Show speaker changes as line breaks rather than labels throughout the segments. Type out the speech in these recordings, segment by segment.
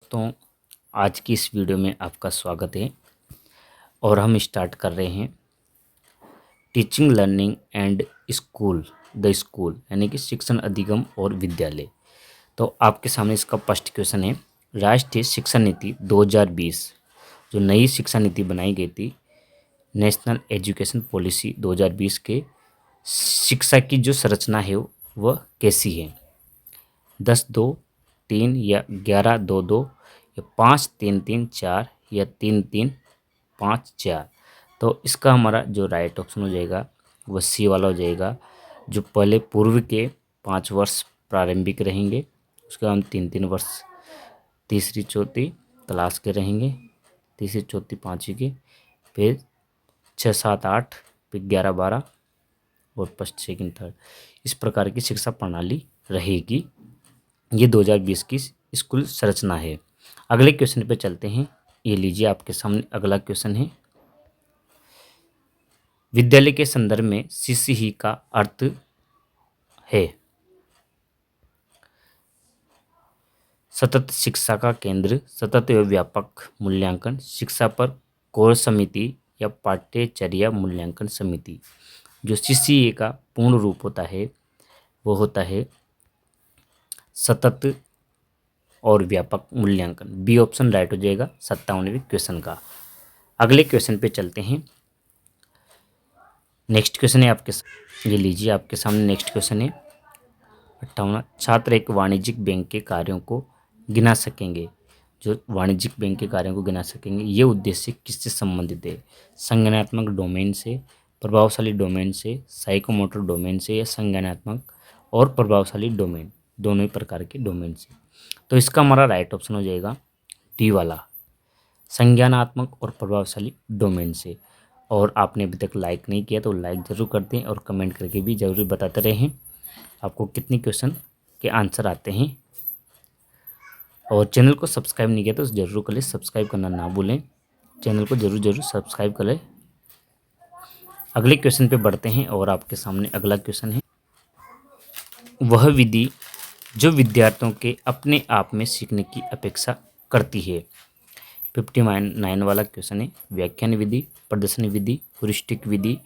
दोस्तों, आज की इस वीडियो में आपका स्वागत है और हम स्टार्ट कर रहे हैं टीचिंग लर्निंग एंड स्कूल यानी कि शिक्षण अधिगम और विद्यालय। तो आपके सामने इसका फर्स्ट क्वेश्चन है। राष्ट्रीय शिक्षा नीति 2020 जो नई शिक्षा नीति बनाई गई थी, नेशनल एजुकेशन पॉलिसी 2020 के शिक्षा की जो संरचना है वह कैसी है? 10-2-3 या 11-2-2 या 5-3-3-4 या 3-3-5-4। तो इसका हमारा जो राइट ऑप्शन हो जाएगा वह सी वाला हो जाएगा। जो पहले पूर्व के 5 वर्ष प्रारंभिक रहेंगे, उसके बाद हम 3-3 वर्ष तीसरी चौथी क्लास के रहेंगे, तीसरी चौथी पाँचवीं के, फिर 6-7-8, फिर 11-12 और फर्स्ट सेकंड थर्ड। इस प्रकार की शिक्षा प्रणाली रहेगी। ये 2020 की स्कूल संरचना है। अगले क्वेश्चन पे चलते हैं। ये लीजिए, आपके सामने अगला क्वेश्चन है। विद्यालय के संदर्भ में सीसीही का अर्थ है सतत शिक्षा का केंद्र, सतत एवं व्यापक मूल्यांकन, शिक्षा पर कोर्स समिति या पाठ्यचर्या मूल्यांकन समिति। जो सीसीए का पूर्ण रूप होता है वो होता है सतत और व्यापक मूल्यांकन। बी ऑप्शन राइट हो जाएगा 57वें क्वेश्चन का। अगले क्वेश्चन पे चलते हैं। नेक्स्ट क्वेश्चन है ये लीजिए, आपके सामने नेक्स्ट क्वेश्चन है 58। छात्र एक वाणिज्यिक बैंक के कार्यों को गिना सकेंगे। जो वाणिज्यिक बैंक के कार्यों को गिना सकेंगे, ये उद्देश्य किससे संबंधित है? संज्ञानात्मक डोमेन से, प्रभावशाली डोमेन से, साइकोमोटर डोमेन से, या संज्ञानात्मक और प्रभावशाली डोमेन, दोनों ही प्रकार के डोमेन से। तो इसका हमारा राइट ऑप्शन हो जाएगा डी वाला, संज्ञानात्मक और प्रभावशाली डोमेन से। और आपने अभी तक लाइक नहीं किया तो लाइक ज़रूर कर दें और कमेंट करके भी ज़रूर बताते रहें आपको कितने क्वेश्चन के आंसर आते हैं। और चैनल को सब्सक्राइब नहीं किया तो ज़रूर कर लें, सब्सक्राइब करना ना भूलें, चैनल को ज़रूर सब्सक्राइब कर लें। अगले क्वेश्चन पे बढ़ते हैं और आपके सामने अगला क्वेश्चन है। वह विधि जो विद्यार्थियों के अपने आप में सीखने की अपेक्षा करती है। 59 वाला क्वेश्चन है। व्याख्यान विधि, प्रदर्शन विधि, ह्यूरिस्टिक विधि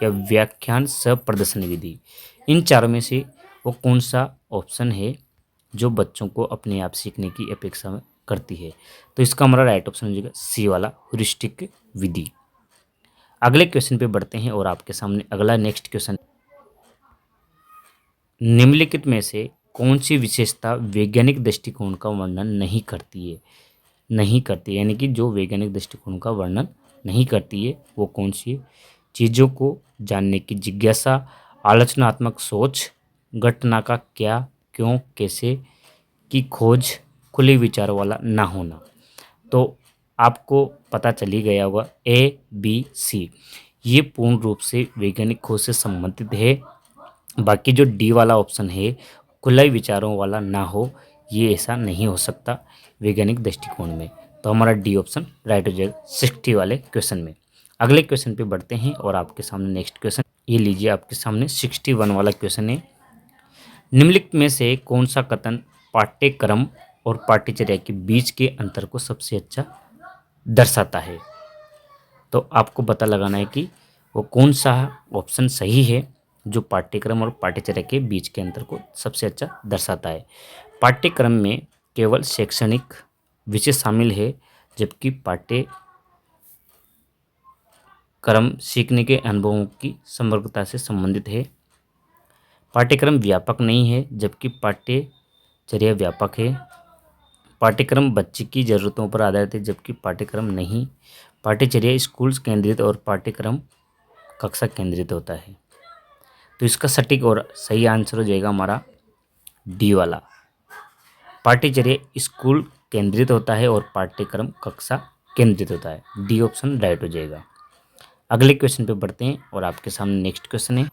या व्याख्यान सह प्रदर्शन विधि। इन चारों में से वो कौन सा ऑप्शन है जो बच्चों को अपने आप सीखने की अपेक्षा में करती है? तो इसका हमारा राइट ऑप्शन हो जाएगा सी वाला, ह्यूरिस्टिक विधि। अगले क्वेश्चन पे बढ़ते हैं और आपके सामने अगला नेक्स्ट क्वेश्चन। निम्नलिखित में से कौन सी विशेषता वैज्ञानिक दृष्टिकोण का वर्णन नहीं करती है? यानी कि जो वैज्ञानिक दृष्टिकोण का वर्णन नहीं करती है वो कौन सी है? चीज़ों को जानने की जिज्ञासा, आलोचनात्मक सोच, घटना का क्या, क्यों, कैसे की खोज, खुले विचारों वाला ना होना। तो आपको पता चल ही गया होगा ए, बी, सी ये पूर्ण रूप से वैज्ञानिक खोज से संबंधित है। बाकी जो डी वाला ऑप्शन है, खुले विचारों वाला ना हो, ये ऐसा नहीं हो सकता वैज्ञानिक दृष्टिकोण में। तो हमारा डी ऑप्शन राइट हो जाएगा 60 वाले क्वेश्चन में। अगले क्वेश्चन पे बढ़ते हैं और आपके सामने नेक्स्ट क्वेश्चन ये लीजिए, आपके सामने 61 वाला क्वेश्चन है। निम्नलिखित में से कौन सा कथन पाठ्यक्रम और पाठ्यचर्या के बीच के अंतर को सबसे अच्छा दर्शाता है? तो आपको पता लगाना है कि वो कौन सा ऑप्शन सही है जो पाठ्यक्रम और पाठ्यचर्या के बीच के अंतर को सबसे अच्छा दर्शाता है। पाठ्यक्रम में केवल शैक्षणिक विषय शामिल है, जबकि पाठ्यक्रम सीखने के अनुभवों की समग्रता से संबंधित है। पाठ्यक्रम व्यापक नहीं है, जबकि पाठ्यचर्या व्यापक है। पाठ्यक्रम बच्चे की ज़रूरतों पर आधारित है, जबकि पाठ्यक्रम नहीं। पाठ्यचर्या स्कूल केंद्रित और पाठ्यक्रम कक्षा केंद्रित होता है। तो इसका सटीक और सही आंसर हो जाएगा हमारा डी वाला, पाठ्यचर्या स्कूल केंद्रित होता है और पाठ्यक्रम कक्षा केंद्रित होता है। डी ऑप्शन राइट हो जाएगा। अगले क्वेश्चन पे बढ़ते हैं और आपके सामने नेक्स्ट क्वेश्चन है।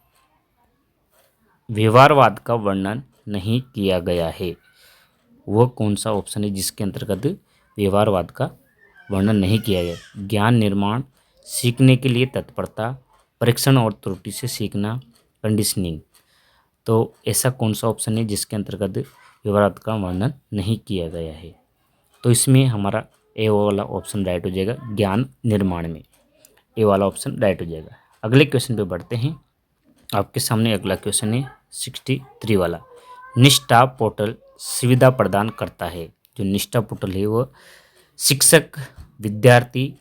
व्यवहारवाद का वर्णन नहीं किया गया है, वह कौन सा ऑप्शन है जिसके अंतर्गत व्यवहारवाद का वर्णन नहीं किया गया? ज्ञान निर्माण, सीखने के लिए तत्परता, परीक्षण और त्रुटि से सीखना, कंडीशनिंग। तो ऐसा कौन सा ऑप्शन है जिसके अंतर्गत व्यवहारवाद का वर्णन नहीं किया गया है? तो इसमें हमारा ए वाला ऑप्शन राइट हो जाएगा, ज्ञान निर्माण में ए वाला ऑप्शन राइट हो जाएगा। अगले क्वेश्चन पे बढ़ते हैं। आपके सामने अगला क्वेश्चन है 63 वाला। निष्ठा पोर्टल सुविधा प्रदान करता है। जो निष्ठा पोर्टल है वो शिक्षक, विद्यार्थी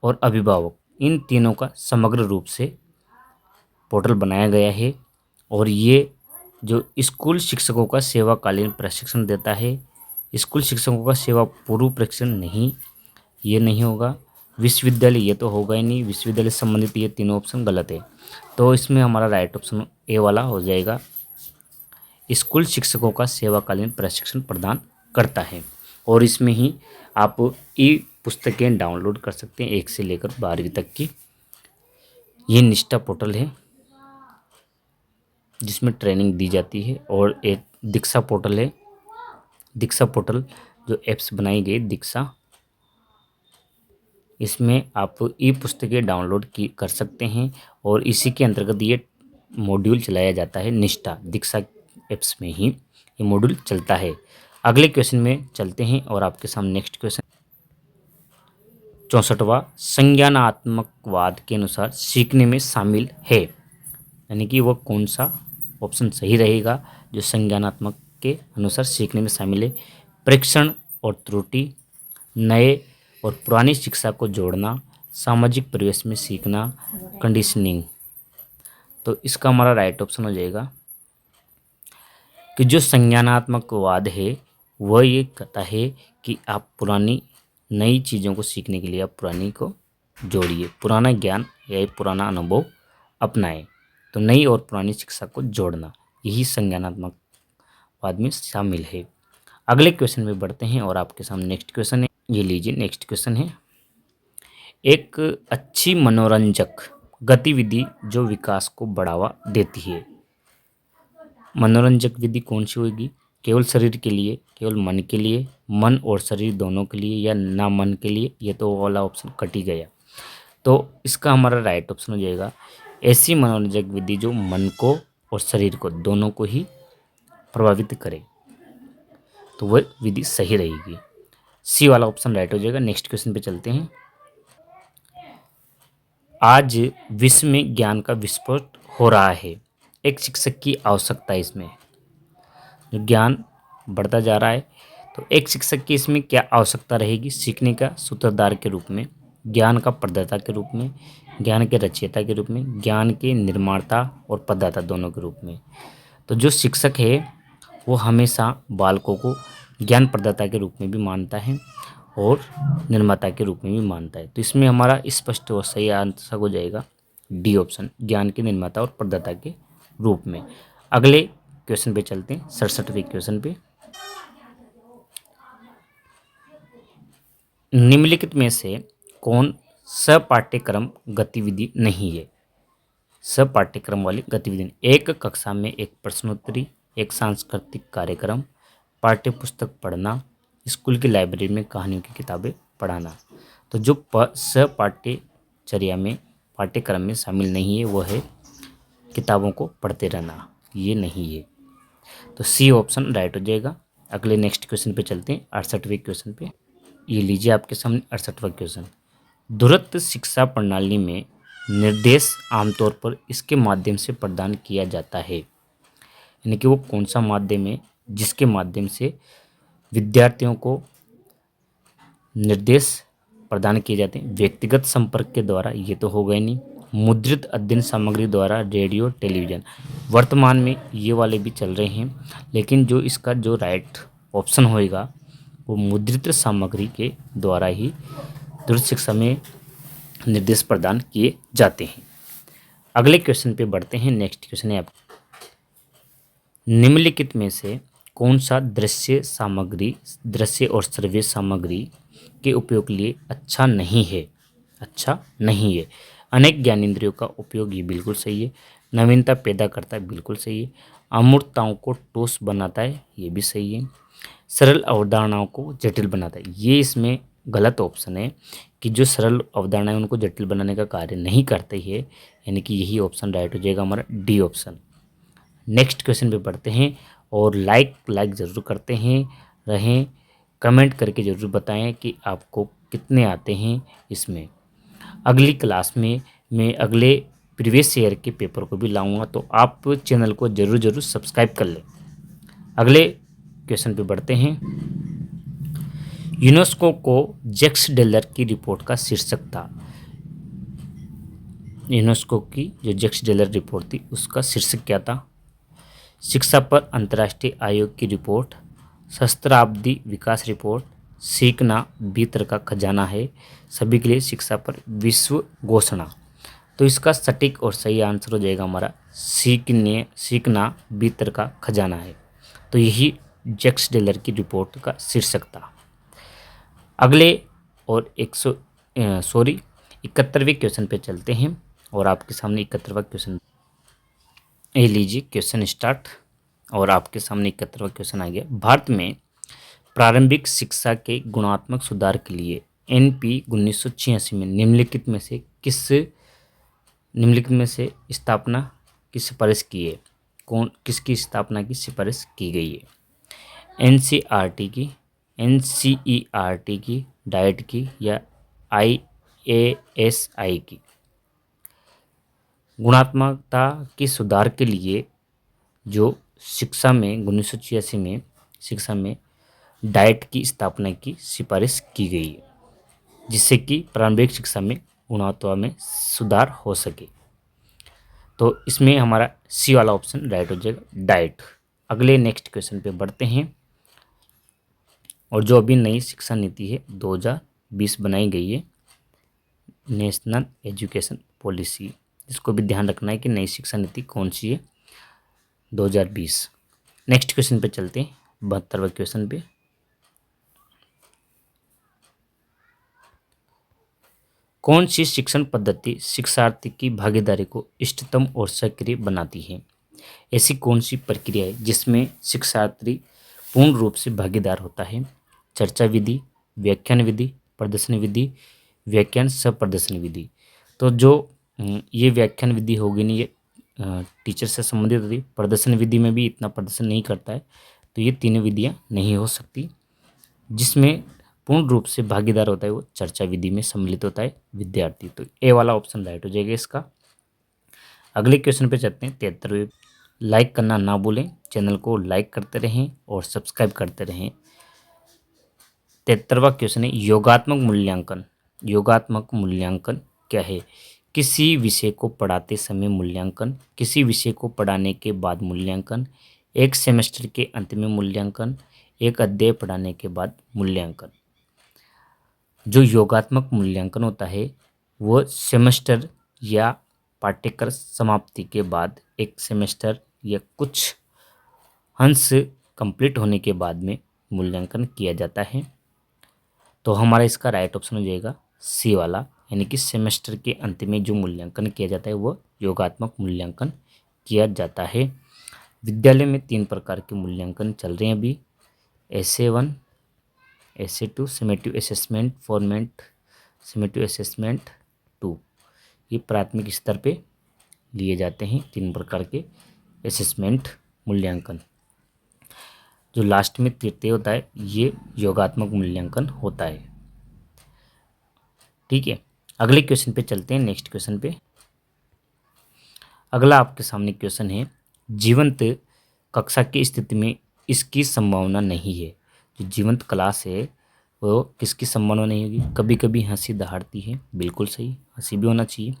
और अभिभावक इन तीनों का समग्र रूप से पोर्टल बनाया गया है। और ये जो स्कूल शिक्षकों का सेवाकालीन प्रशिक्षण देता है। स्कूल शिक्षकों का सेवा पूर्व प्रशिक्षण नहीं, ये नहीं होगा। विश्वविद्यालय ये तो होगा ही नहीं, विश्वविद्यालय से संबंधित ये तीनों ऑप्शन गलत है। तो इसमें हमारा राइट ऑप्शन ए वाला हो जाएगा, स्कूल शिक्षकों का सेवाकालीन प्रशिक्षण प्रदान करता है। और इसमें ही आप ई पुस्तकें डाउनलोड कर सकते हैं 1 से लेकर 12वीं तक की। ये निष्ठा पोर्टल है जिसमें ट्रेनिंग दी जाती है। और एक दीक्षा पोर्टल है, दीक्षा पोर्टल जो एप्स बनाई गई दीक्षा, इसमें आप ई पुस्तकें डाउनलोड की कर सकते हैं। और इसी के अंतर्गत ये मॉड्यूल चलाया जाता है, निष्ठा दीक्षा एप्स में ही ये मॉड्यूल चलता है। अगले क्वेश्चन में चलते हैं और आपके सामने नेक्स्ट क्वेश्चन 64वां, संज्ञानात्मकवाद के अनुसार सीखने में शामिल है। यानी कि वो कौन सा ऑप्शन सही रहेगा जो संज्ञानात्मक के अनुसार सीखने में शामिल है। परीक्षण और त्रुटि, नए और पुरानी शिक्षा को जोड़ना, सामाजिक परिवेश में सीखना, कंडीशनिंग। तो इसका हमारा राइट ऑप्शन हो जाएगा कि जो संज्ञानात्मकवाद है वह ये कहता है कि आप पुरानी नई चीज़ों को सीखने के लिए आप पुरानी को जोड़िए, पुराना ज्ञान या पुराना अनुभव अपनाएं। तो नई और पुरानी शिक्षा को जोड़ना यही संज्ञानात्मकवाद में शामिल है। अगले क्वेश्चन में बढ़ते हैं और आपके सामने नेक्स्ट क्वेश्चन है, ये लीजिए नेक्स्ट क्वेश्चन है। एक अच्छी मनोरंजक गतिविधि जो विकास को बढ़ावा देती है। मनोरंजक विधि कौन सी होगी? केवल शरीर के लिए, केवल मन के लिए, मन और शरीर दोनों के लिए, या ना मन के लिए? ये तो वाला ऑप्शन कट ही गया। तो इसका हमारा राइट ऑप्शन हो जाएगा ऐसी मनोरंजक विधि जो मन को और शरीर को दोनों को ही प्रभावित करे, तो वह विधि सही रहेगी। सी वाला ऑप्शन राइट हो जाएगा। नेक्स्ट क्वेश्चन पे चलते हैं। आज विश्व में ज्ञान का विस्फोट हो रहा है, एक शिक्षक की आवश्यकता है। इसमें जो ज्ञान बढ़ता जा रहा है तो एक शिक्षक की इसमें क्या आवश्यकता रहेगी? सीखने का सूत्रधार के रूप में, ज्ञान का प्रदाता के रूप में, ज्ञान के रचयिता के रूप में, ज्ञान के निर्माता और प्रदाता दोनों के रूप में। तो जो शिक्षक है वो हमेशा बालकों को ज्ञान प्रदाता के रूप में भी मानता है और निर्माता के रूप में भी मानता है। तो इसमें हमारा स्पष्ट और सही आंसर हो जाएगा डी ऑप्शन, ज्ञान के निर्माता और प्रदाता के रूप में। अगले क्वेश्चन पे चलते हैं, 67वें क्वेश्चन पे। निम्नलिखित में से कौन सपाठ्यक्रम गतिविधि नहीं है? सपाठ्यक्रम वाली गतिविधि, एक कक्षा में एक प्रश्नोत्तरी, एक सांस्कृतिक कार्यक्रम, पाठ्य पुस्तक पढ़ना, स्कूल की लाइब्रेरी में कहानियों की किताबें पढ़ाना। तो जो सपाठ्यचर्या में पाठ्यक्रम में शामिल नहीं है वह है किताबों को पढ़ते रहना, ये नहीं है। तो सी ऑप्शन राइट हो जाएगा। अगले नेक्स्ट क्वेश्चन पे चलते हैं, 68वें क्वेश्चन पे। ये लीजिए आपके सामने 68वां क्वेश्चन। दूरस्थ शिक्षा प्रणाली में निर्देश आमतौर पर इसके माध्यम से प्रदान किया जाता है। यानी कि वो कौन सा माध्यम है जिसके माध्यम से विद्यार्थियों को निर्देश प्रदान किए जाते हैं? व्यक्तिगत संपर्क के द्वारा, ये तो होगा ही नहीं। मुद्रित अध्ययन सामग्री द्वारा, रेडियो, टेलीविज़न। वर्तमान में ये वाले भी चल रहे हैं, लेकिन जो इसका जो राइट ऑप्शन होएगा वो मुद्रित सामग्री के द्वारा ही दूरस्थ शिक्षा में निर्देश प्रदान किए जाते हैं। अगले क्वेश्चन पे बढ़ते हैं। नेक्स्ट क्वेश्चन है आपका, निम्नलिखित में से कौन सा दृश्य और श्रव्य सामग्री के उपयोग के लिए अच्छा नहीं है? अच्छा नहीं है। अनेक ज्ञानेंद्रियों का उपयोग, ये बिल्कुल सही है। नवीनता पैदा करता है, बिल्कुल सही है। अमूर्तताओं को ठोस बनाता है, ये भी सही है। सरल अवधारणाओं को जटिल बनाता है, ये इसमें गलत ऑप्शन है कि जो सरल अवधारणाएं उनको जटिल बनाने का कार्य नहीं करते है। यानी कि यही ऑप्शन राइट हो जाएगा हमारा डी ऑप्शन। नेक्स्ट क्वेश्चन पे पढ़ते हैं और लाइक ज़रूर करते हैं रहें कमेंट करके ज़रूर बताएं कि आपको कितने आते हैं इसमें। अगली क्लास में मैं अगले प्रीवियस ईयर के पेपर को भी लाऊंगा, तो आप चैनल को ज़रूर ज़रूर सब्सक्राइब कर लें। अगले क्वेश्चन पे बढ़ते हैं। यूनेस्को को जैक्स डेलर की रिपोर्ट का शीर्षक था। यूनेस्को की जो जैक्स डेलर रिपोर्ट थी उसका शीर्षक क्या था? शिक्षा पर अंतर्राष्ट्रीय आयोग की रिपोर्ट, सहस्त्राब्दी विकास रिपोर्ट, सीखना भीतर का खजाना है, सभी के लिए शिक्षा पर विश्व घोषणा। तो इसका सटीक और सही आंसर हो जाएगा हमारा सीखना भीतर का खजाना है। तो यही जैक्स डेलर की रिपोर्ट का शीर्षक था। अगले और 71वें क्वेश्चन पे चलते हैं और आपके सामने 71वां क्वेश्चन। ये लीजिए क्वेश्चन स्टार्ट। और आपके सामने 71वां क्वेश्चन आ गया। भारत में प्रारंभिक शिक्षा के गुणात्मक सुधार के लिए एनपी 1986 में निम्नलिखित में से स्थापना की सिफारिश की है? किसकी स्थापना की सिफारिश की गई है? एनसीईआरटी की, डाइट की या आईएएसआई की? गुणात्मकता के सुधार के लिए जो शिक्षा में 1986 में शिक्षा में डाइट की स्थापना की सिफारिश की गई है, जिससे कि प्रारंभिक शिक्षा में गुणवत्ता में सुधार हो सके। तो इसमें हमारा सी वाला ऑप्शन राइट हो जाएगा, डाइट। अगले नेक्स्ट क्वेश्चन पे बढ़ते हैं। और जो अभी नई शिक्षा नीति है 2020 बनाई गई है, नेशनल एजुकेशन पॉलिसी, इसको भी ध्यान रखना है कि नई शिक्षा नीति कौन सी है 2020। नेक्स्ट क्वेश्चन पे चलते हैं, 72वें क्वेश्चन पे। कौन सी शिक्षण पद्धति शिक्षार्थी की भागीदारी को इष्टतम और सक्रिय बनाती है? ऐसी कौन सी प्रक्रिया है जिसमें शिक्षार्थी पूर्ण रूप से भागीदार होता है? चर्चा विधि, व्याख्यान विधि, प्रदर्शन विधि, व्याख्यान सह प्रदर्शन विधि। तो जो ये व्याख्यान विधि होगी नहीं, ये टीचर से संबंधित होती है। प्रदर्शन विधि में भी इतना प्रदर्शन नहीं करता है, तो ये तीनों विधियाँ नहीं हो सकती। जिसमें पूर्ण रूप से भागीदार होता है वो चर्चा विधि में सम्मिलित होता है विद्यार्थी। तो ए वाला ऑप्शन राइट हो जाएगा इसका। अगले क्वेश्चन पे चलते हैं, 73वें। लाइक करना ना भूलें, चैनल को लाइक करते रहें और सब्सक्राइब करते रहें। 73वां क्वेश्चन है योगात्मक मूल्यांकन। योगात्मक मूल्यांकन क्या है? किसी विषय को पढ़ाते समय मूल्यांकन, किसी विषय को पढ़ाने के बाद मूल्यांकन, एक सेमेस्टर के अंत में मूल्यांकन, एक अध्याय पढ़ाने के बाद मूल्यांकन। जो योगात्मक मूल्यांकन होता है वो सेमेस्टर या पाठ्यक्रम समाप्ति के बाद, एक सेमेस्टर या कुछ अंश कंप्लीट होने के बाद में मूल्यांकन किया जाता है। तो हमारा इसका राइट ऑप्शन हो जाएगा सी वाला, यानी कि सेमेस्टर के अंत में जो मूल्यांकन किया जाता है वो योगात्मक मूल्यांकन किया जाता है। विद्यालय में 3 प्रकार के मूल्यांकन चल रहे हैं अभी, SA1, SA2, summative assessment format, summative assessment 2। ये प्राथमिक स्तर पे लिए जाते हैं 3 प्रकार के असेसमेंट मूल्यांकन। जो लास्ट में तृतीय होता है ये योगात्मक मूल्यांकन होता है। ठीक है, अगले क्वेश्चन पे चलते हैं, नेक्स्ट क्वेश्चन पे। अगला आपके सामने क्वेश्चन है, जीवंत कक्षा की स्थिति में इसकी संभावना नहीं है। जो जीवंत क्लास है वो किसकी संभावना नहीं होगी? कभी कभी हंसी दहाड़ती है, बिल्कुल सही, हंसी भी होना चाहिए।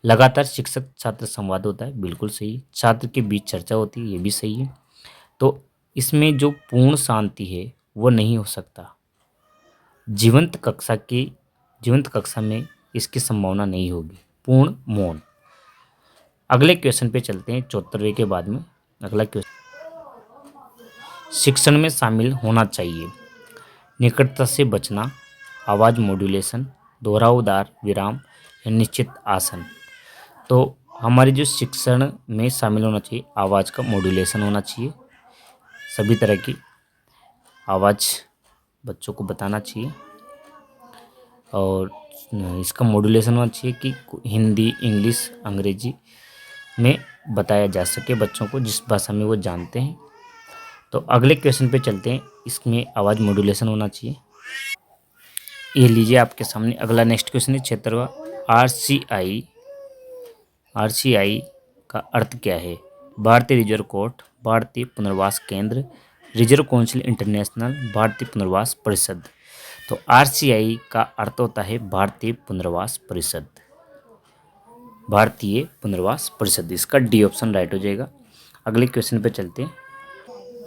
लगातार शिक्षक छात्र संवाद होता है, बिल्कुल सही। छात्र के बीच चर्चा होती है, ये भी सही है। तो इसमें जो पूर्ण शांति है वो नहीं हो सकता। जीवंत कक्षा में इसकी संभावना नहीं होगी। पूर्ण मौन। अगले क्वेश्चन पे चलते हैं, 74वें के बाद में अगला क्वेश्चन। शिक्षण में शामिल होना चाहिए निकटता से बचना, आवाज़ मॉड्यूलेशन, दोहरावदार विराम या निश्चित आसन। तो हमारी जो शिक्षण में शामिल होना चाहिए, आवाज़ का मॉड्यूलेशन होना चाहिए। सभी तरह की आवाज़ बच्चों को बताना चाहिए और इसका मॉड्यूलेशन होना चाहिए कि हिंदी, इंग्लिश, अंग्रेजी में बताया जा सके बच्चों को, जिस भाषा में वो जानते हैं। तो अगले क्वेश्चन पे चलते हैं, इसमें आवाज़ मॉड्यूलेशन होना चाहिए। ये लीजिए आपके सामने अगला नेक्स्ट क्वेश्चन है 76वां। आरसीआई का अर्थ क्या है? भारतीय रिजर्व कोर्ट, भारतीय पुनर्वास केंद्र, रिजर्व काउंसिल इंटरनेशनल, भारतीय पुनर्वास परिषद। तो आरसीआई का अर्थ होता है भारतीय पुनर्वास परिषद। भारतीय पुनर्वास परिषद, इसका डी ऑप्शन राइट हो जाएगा। अगले क्वेश्चन पे चलते हैं।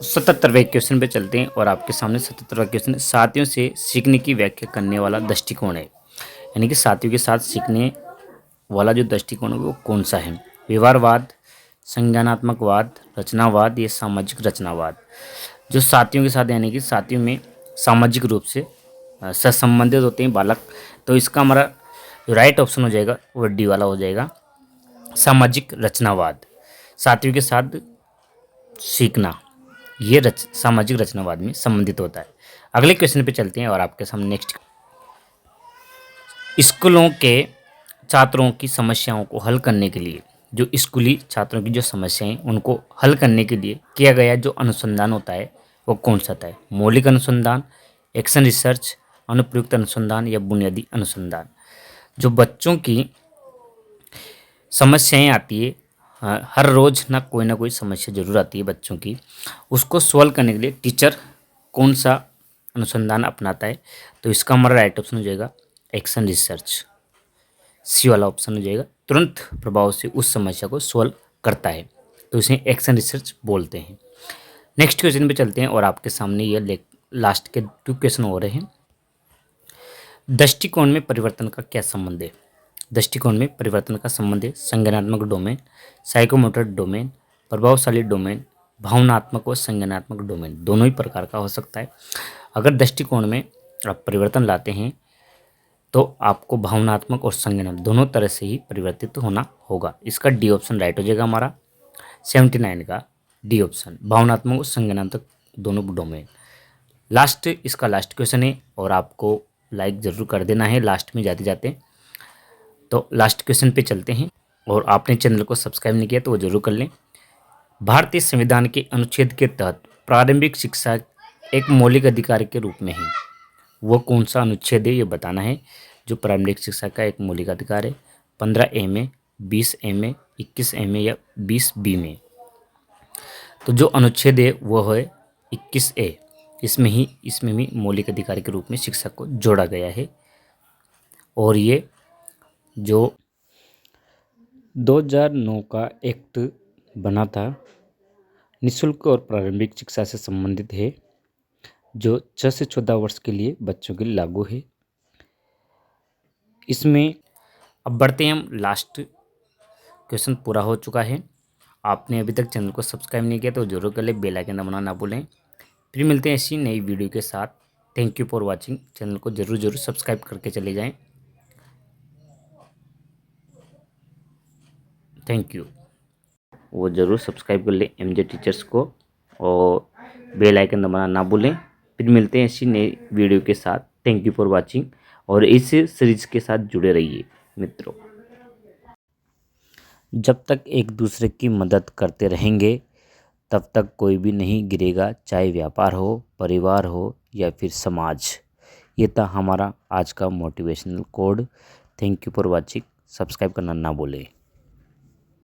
77वें क्वेश्चन पे चलते हैं और आपके सामने 77वां क्वेश्चन है, साथियों से सीखने की व्याख्या करने वाला दृष्टिकोण है। यानी कि साथियों के साथ सीखने वाला जो दृष्टिकोण है वो कौन सा है? व्यवहारवाद, संज्ञानात्मकवाद, रचनावाद या सामाजिक रचनावाद। जो साथियों के साथ यानी कि साथियों में सामाजिक रूप से सहसंबंधित होते हैं बालक, तो इसका हमारा जो राइट ऑप्शन हो जाएगा वो डी वाला हो जाएगा, सामाजिक रचनावाद। साथियों के साथ सीखना ये सामाजिक रचनावाद में संबंधित होता है। अगले क्वेश्चन पे चलते हैं और आपके सामने नेक्स्ट, स्कूलों के छात्रों की समस्याओं को हल करने के लिए, जो स्कूली छात्रों की जो समस्याएं उनको हल करने के लिए किया गया जो अनुसंधान होता है वो कौन सा था? मौलिक अनुसंधान, एक्शन रिसर्च, अनुप्रयुक्त अनुसंधान या बुनियादी अनुसंधान। जो बच्चों की समस्याएं आती है, हर रोज़ ना कोई समस्या जरूर आती है बच्चों की, उसको सॉल्व करने के लिए टीचर कौन सा अनुसंधान अपनाता है? तो इसका हमारा राइट ऑप्शन हो जाएगा एक्शन रिसर्च, सी वाला ऑप्शन हो जाएगा। तुरंत प्रभाव से उस समस्या को सॉल्व करता है, तो इसे एक्शन रिसर्च बोलते हैं। नेक्स्ट क्वेश्चन पे चलते हैं और आपके सामने ये लास्ट के 2 क्वेश्चन हो रहे हैं। दृष्टिकोण में परिवर्तन का क्या संबंध है? दृष्टिकोण में परिवर्तन का संबंध है संज्ञानात्मक डोमेन, साइकोमोटर डोमेन, प्रभावशाली डोमेन, भावनात्मक और संज्ञानात्मक डोमेन। दोनों ही प्रकार का हो सकता है। अगर दृष्टिकोण में आप परिवर्तन लाते हैं तो आपको भावनात्मक और संज्ञानात्मक दोनों तरह से ही परिवर्तित होना होगा। इसका डी ऑप्शन राइट हो जाएगा हमारा 79 का डी ऑप्शन, भावनात्मक और संज्ञानात्मक दोनों डोमेन। इसका लास्ट क्वेश्चन है और आपको लाइक ज़रूर कर देना है लास्ट में जाते जाते। तो लास्ट क्वेश्चन पे चलते हैं और आपने चैनल को सब्सक्राइब नहीं किया तो वो जरूर कर लें। भारतीय संविधान के अनुच्छेद के तहत प्रारंभिक शिक्षा एक मौलिक अधिकार के रूप में है, वो कौन सा अनुच्छेद है ये बताना है। जो प्रारंभिक शिक्षा का एक मौलिक अधिकार है 15A में, 20A में, 21A में या 20B में। तो जो अनुच्छेद है वो है 21A। इसमें भी मौलिक अधिकार के रूप में शिक्षा को जोड़ा गया है। और ये जो 2009 का एक्ट बना था निःशुल्क और प्रारंभिक शिक्षा से संबंधित है, जो 6 से 14 वर्ष के लिए बच्चों के लिए लागू है। इसमें अब बढ़ते हैं हम, लास्ट क्वेश्चन पूरा हो चुका है। आपने अभी तक चैनल को सब्सक्राइब नहीं किया तो जरूर कर ले, बेल आइकन दबाना ना भूलें। फिर मिलते हैं ऐसी नई वीडियो के साथ। Thank you for watching. Channel को जरूर सब्सक्राइब करके चले जाएं। Thank you. वो ज़रूर सब्सक्राइब कर ले MJ टीचर्स को और बेल आइकन दबाना ना भूलें। फिर मिलते हैं ऐसी नई वीडियो के साथ। थैंक यू फॉर वाचिंग और इस सीरीज़ के साथ जुड़े रहिए मित्रों। जब तक एक दूसरे की मदद करते रहेंगे तब तक कोई भी नहीं गिरेगा, चाहे व्यापार हो, परिवार हो या फिर समाज। ये था हमारा आज का motivational code. Thank you for watching. Subscribe करना ना भूलें।